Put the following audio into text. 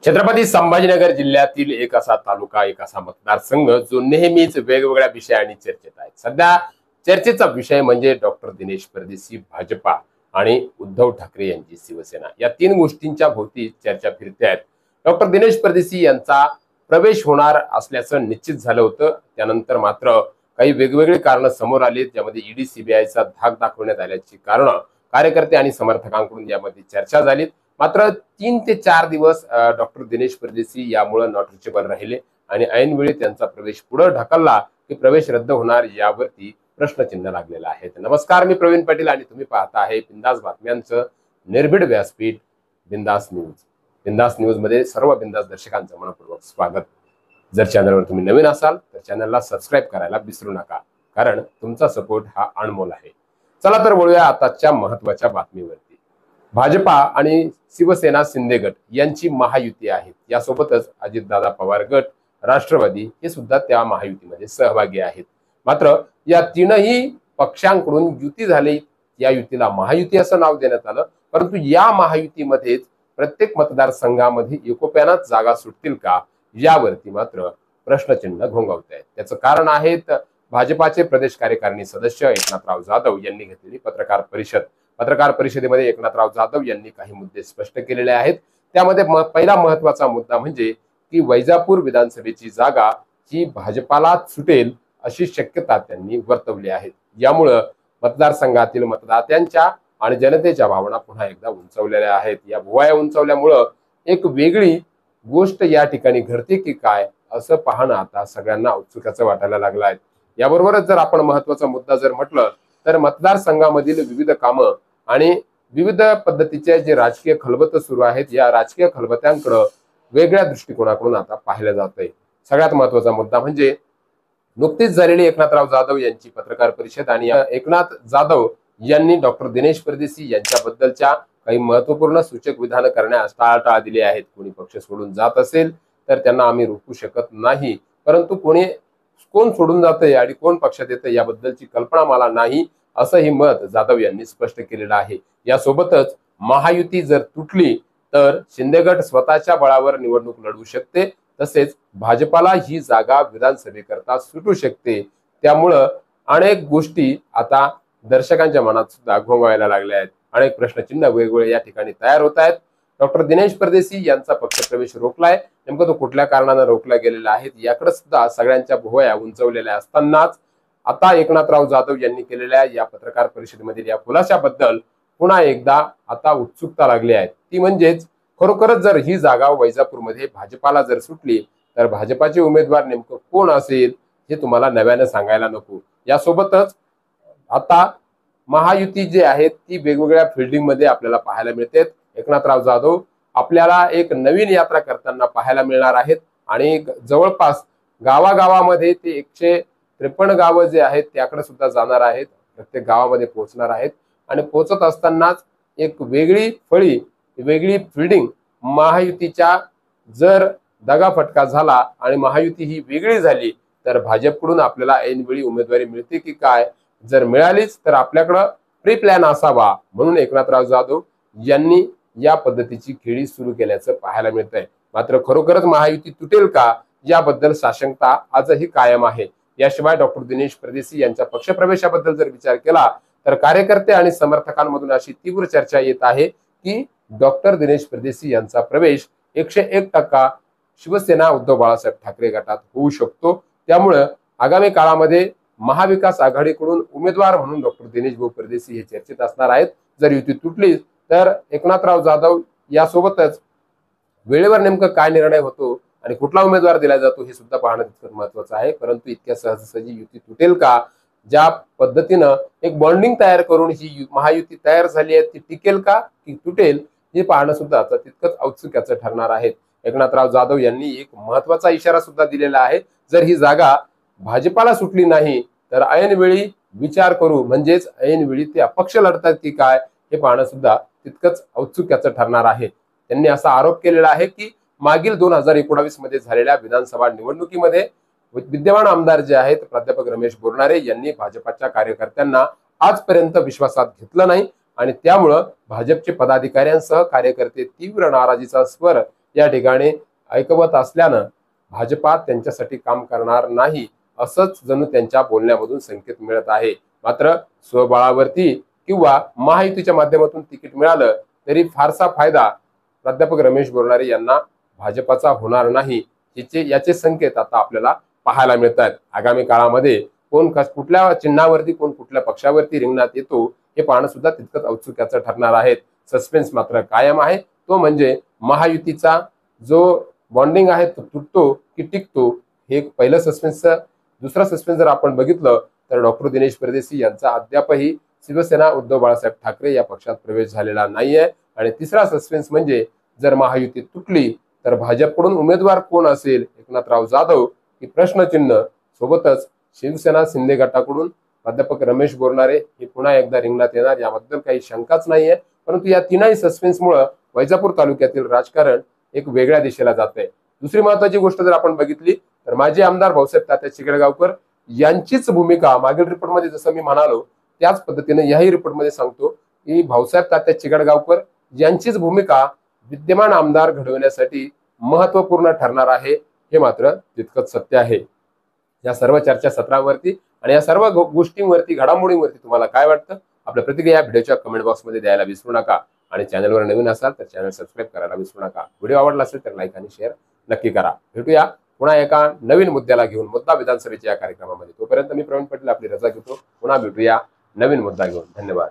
छत्रपती संभाजीनगर जिल्ह्यातील एक असा तालुका, एक असा मतदारसंघ जो नेहमीच वेगवेगळ्या विषयांनी चर्चेत आहे। सध्या चर्चेचा विषय म्हणजे डॉक्टर दिनेश परदेशी भाजपा आणि उद्धव ठाकरे यांची शिवसेना, या तीन गोष्टींच्या भोवती चर्चा फिरते आहे। डॉक्टर दिनेश परदेशी यांचा प्रवेश होणार असल्याचं निश्चित झालं होतं। त्यानंतर मात्र काही वेगवेगळे कारण समोर आले, ज्यामध्ये ईडी सीबीआयचा धाक दाखवण्यात आल्याची कारण कार्यकर्ते आणि समर्थकांकडून यामध्ये चर्चा झाली। मात्र 3 ते 4 दिवस डॉक्टर दिनेश परदेशी यामुळे नॉट रिचेबल राहिले आणि ऐनवेळी त्यांचा प्रवेश पुढे ढकलला की प्रवेश रद्द होणार यावरती प्रश्नचिन्ह लागलेलं आहे। नमस्कार, मी प्रवीण पाटील आणि तुम्ही पाहता आहे बिंदास बातम्यांचं निर्भीड व्यासपीठ बिंदास न्यूज। बिंदास न्यूज मध्ये सर्व बिंदास दर्शकांचं मनपूर्वक स्वागत। जर चॅनलवर तुम्ही नवीन असाल तर चॅनलला सबस्क्राईब करायला विसरू नका, कारण तुमचा सपोर्ट हा अनमोल आहे। चला तर वळूया आताच्या महत्त्वाच्या बातमीवरती। भाजपा आणि शिवसेना शिंदे गट यांची महायुती आहे। यासोबतच अजितदादा पवार गट, राष्ट्रवादी हे सुद्धा त्या महायुतीमध्ये सहभागी आहेत। मात्र या तीनही पक्षांकडून युती झाली, या युतीला महायुती असं नाव देण्यात आलं। परंतु या महायुतीमध्येच प्रत्येक मतदारसंघामध्ये एकोप्यानं जागा सुटतील का, यावरती मात्र प्रश्नचिन्ह घोंघवत आहेत। त्याचं कारण आहे भाजपाचे प्रदेश कार्यकारिणी सदस्य एकनाथराव जाधव यांनी घेतलेली पत्रकार परिषद। पत्रकार परिषदेमध्ये एकनाथराव जाधव यांनी काही मुद्दे स्पष्ट केलेले आहेत। त्यामध्ये पहिला महत्त्वाचा मुद्दा म्हणजे की वैजापूर विधानसभेची जागा ही भाजपाला सुटेल अशी शक्यता त्यांनी वर्तवली आहे। यामुळे मतदारसंघातील मतदात्यांच्या आणि जनतेच्या भावना पुन्हा एकदा उंचावलेल्या आहेत। या भुवया उंचावल्यामुळे एक वेगळी गोष्ट या ठिकाणी घडते की काय असं पाहणं आता सगळ्यांना उत्सुकाचं वाटायला लागलं आहे। याबरोबरच जर आपण महत्त्वाचा मुद्दा जर म्हटलं तर मतदारसंघामधील विविध कामं आणि विविध पद्धतीचे जे राजकीय खलबत सुरू आहेत, या राजकीय खलबत्यांकडे वेगळ्या दृष्टिकोनाकडून आता पाहिलं जातंय। सगळ्यात महत्त्वाचा मुद्दा म्हणजे नुकतीच झालेली एकनाथराव जाधव यांची पत्रकार परिषद आणि एकनाथ जाधव यांनी डॉक्टर दिनेश परदेशी यांच्याबद्दलच्या काही महत्त्वपूर्ण सूचक विधान करण्यास टाळाटाळ दिली आहेत। कोणी पक्ष सोडून जात असेल तर त्यांना आम्ही रोखू शकत नाही, परंतु कोण सोडून जातंय आणि कोण पक्षात येतंय याबद्दलची कल्पना मला नाही, असं ही मत जाधव यांनी स्पष्ट केलेलं आहे। यासोबतच महायुती जर तुटली तर शिंदे गट स्वतःच्या बळावर निवडणूक लढवू शकते, तसेच भाजपाला ही जागा विधानसभेकरता सुटू शकते। त्यामुळं अनेक गोष्टी आता दर्शकांच्या मनात सुद्धा घोंगायला लागल्या आहेत। अनेक प्रश्नचिन्ह वेगवेगळे या ठिकाणी तयार होत आहेत। डॉक्टर दिनेश परदेशी यांचा पक्षप्रवेश रोखलाय, नेमकं तो कुठल्या कारणाने रोखला गेलेला आहे याकडे सुद्धा सगळ्यांच्या भुवया उंचावलेल्या असतानाच आता एकनाथराव जाधव यांनी केलेल्या या पत्रकार परिषदेमधील या खुलाशाबद्दल पुन्हा एकदा आता उत्सुकता लागली आहे। ती म्हणजेच खरोखरच जर ही जागा वैजापूरमध्ये भाजपाला जर सुटली तर भाजपाचे उमेदवार नेमकं कोण असेल हे तुम्हाला नव्याने सांगायला नको। यासोबतच आता महायुती जी आहे ती वेगवेगळ्या फिल्डिंग मध्ये आपल्याला पाहायला मिळते। एकनाथराव जाधव आपल्याला एक नवीन यात्रा करताना पाहायला मिळणार आहेत आणि जवळपास गावागावामध्ये ते 153 गावं जे आहेत त्याकडे सुद्धा जाणार आहेत, प्रत्येक गावामध्ये पोहोचणार आहेत आणि पोहोचत असतानाच एक वेगळी फळी, वेगळी फिल्डिंग महायुतीच्या जर दगाफटका झाला आणि महायुती ही वेगळी झाली तर भाजपकडून आपल्याला ऐनवेळी उमेदवारी मिळते की काय, जर मिळालीच तर आपल्याकडं प्री प्लॅन असावा, म्हणून एकनाथराव जाधव यांनी या पद्धतीची खेळी सुरू केल्याचं पाहायला मिळतंय। मात्र खरोखरच महायुती तुटेल का याबद्दल साशंकता आजही कायम आहे। याशिवाय डॉक्टर दिनेश परदेशी यांच्या पक्षप्रवेशाबद्दल जर विचार केला तर कार्यकर्ते आणि समर्थकांमधून अशी तीव्र चर्चा येत आहे की डॉक्टर दिनेश परदेशी यांचा प्रवेश 101% शिवसेना उद्धव बाळासाहेब ठाकरे गटात होऊ शकतो। त्यामुळे आगामी काळामध्ये महाविकास आघाडीकडून उमेदवार म्हणून डॉक्टर दिनेश भाऊ परदेशी हे चर्चेत असणार आहेत। जर युती तुटली तर एकनाथराव जाधव यासोबतच वेळेवर नेमकं काय निर्णय होतो आणि कुठला उमेदवार दिला जातो हे सुद्धा पाहणं तितकंच महत्त्वाचं आहे। परंतु इतक्या सहजासहजी युती तुटेल का, ज्या पद्धतीनं एक बॉन्डिंग तयार करून ही महायुती तयार झाली आहे ती टिकेल का की तुटेल हे पाहणं सुद्धा आता तितकंच औत्सुक्याचं ठरणार आहे। एकनाथराव जाधव यांनी एक महत्त्वाचा इशारा सुद्धा दिलेला आहे, जर ही जागा भाजपाला सुटली नाही तर ऐनवेळी विचार करू, म्हणजेच ऐनवेळी ते अपक्ष लढतात की काय हे पाहणं सुद्धा तितकंच औत्सुक्याचं ठरणार आहे। त्यांनी असा आरोप केलेला आहे की मागील 2019 मध्ये झालेल्या विधानसभा निवडणुकीमध्ये विद्यमान आमदार जे आहेत प्राध्यापक रमेश बोरनारे यांनी भाजपाच्या कार्यकर्त्यांना आजपर्यंत विश्वासात घेतलं नाही आणि त्यामुळे भाजपचे पदाधिकाऱ्यांसह कार्यकर्ते तीव्र नाराजीचा स्वर या ठिकाणी ऐकवत असल्यानं भाजपा त्यांच्यासाठी काम करणार नाही असंच जणू त्यांच्या बोलण्यामधून संकेत मिळत आहे। मात्र स्वबळावरती किंवा महायुतीच्या माध्यमातून तिकीट मिळालं तरी फारसा फायदा प्राध्यापक रमेश बोरनारे यांना भाजपाचा होणार नाही याचे संकेत आता आपल्याला पाहायला मिळतात। आगामी काळामध्ये कोण कुठल्या चिन्हावरती कोण कुठल्या पक्षावरती रिंगणात येतो हे पाहणं सुद्धा तितकंच औत्सुक्याचं ठरणार आहे। सस्पेन्स मात्र कायम आहे, तो म्हणजे महायुतीचा जो बॉन्डिंग आहे तो तुटतो की टिकतो हे पहिलं सस्पेन्स। दुसरा सस्पेन्स जर आपण बघितलं तर डॉक्टर दिनेश परदेशी यांचा अद्यापही शिवसेना उद्धव बाळासाहेब ठाकरे या पक्षात प्रवेश झालेला नाहीये। आणि तिसरा सस्पेन्स म्हणजे जर महायुती तुटली तर भाजपकडून उमेदवार कोण असेल, एकनाथराव जाधव की प्रश्नचिन्ह। सोबतच शिवसेना शिंदे गटाकडून प्राध्यापक रमेश बोरनारे हे पुन्हा एकदा रिंगणात येणार याबद्दल काही शंकाच नाहीये। परंतु या तीनही सस्पेन्समुळे वैजापूर तालुक्यातील राजकारण एक वेगळ्या दिशेला जात आहे। दुसरी महत्वाची गोष्ट जर आपण बघितली तर माजी आमदार भाऊसाहेब तात्या चिकडेगावकर यांचीच भूमिका मागील रिपोर्टमध्ये जसं मी म्हणालो त्याच पद्धतीने याही रिपोर्टमध्ये सांगतो की भाऊसाहेब तात्या चिकडेगावकर यांचीच भूमिका विद्यमान आमदार घडवण्यासाठी महत्वपूर्ण ठरणार आहे, हे मात्र तितकंच सत्य आहे। या सर्व चर्चासत्रावरती आणि या सर्व गोष्टींवरती घडामोडींवरती तुम्हाला काय वाटतं, आपल्या प्रतिक्रिया व्हिडिओच्या कमेंट बॉक्समध्ये द्यायला विसरू नका। आणि चॅनलवर नवीन असाल तर चॅनल सबस्क्राईब करायला विसरू नका। व्हिडिओ आवडला असेल तर लाईक आणि शेअर नक्की करा। भेटूया पुन्हा एका नवीन मुद्द्याला घेऊन मुद्दा विधानसभेच्या या कार्यक्रमामध्ये। तोपर्यंत मी प्रवीण पाटील आपली रजा घेतो। पुन्हा भेटूया नवीन मुद्दा घेऊन। धन्यवाद।